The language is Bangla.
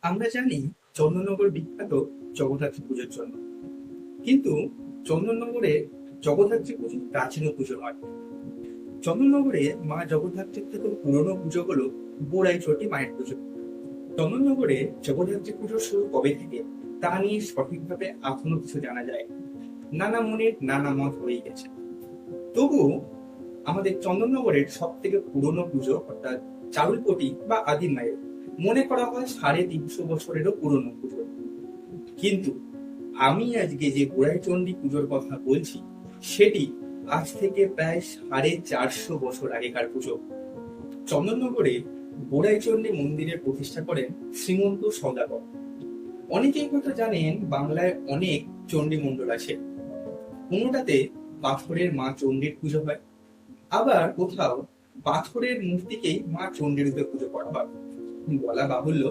আমরা জানি চন্দননগর বিখ্যাত জগদ্ধাত্রী পুজোর জন্য, কিন্তু চন্দননগরে জগদ্ধাত্রী পুজো প্রাচীন পুজো নয়। চন্দননগরে মা জগদ্ধাত্রীর থেকে পুরনো পুজো হলো বোড়াইচটি মায়ের পুজো। চন্দননগরে জগদ্ধাত্রী পুজো শুরু কবে থেকে তা নিয়ে সঠিকভাবে এখনো কিছু জানা যায় না। নানা মনের নানা মত হয়ে গেছে। তবু আমাদের চন্দননগরের সব থেকে পুরনো পুজো অর্থাৎ চারুলপটি বা আদি মায়ের মনে করা হয় 350 বছরেরও পুরনো পুজো। কিন্তু আমি আজকে যে গোড়াইচণ্ডী পুজোর কথা বলছি সেটি আজ থেকে প্রায় 450 বছর আগেকার পুজো। চন্দননগরে গোড়াইচণ্ডী মন্দিরের প্রতিষ্ঠা করেন শ্রীমন্ত সওদাগর। অনেকেই হয়তো জানেন বাংলায় অনেক চণ্ডী মণ্ডল আছে, কোনোটাতে পাথরের মা চণ্ডীর পুজো হয়, আবার কোথাও পাথরের মূর্তিকেই মা চণ্ডী রূপে পুজো করা হয়। বলা বাহুল্য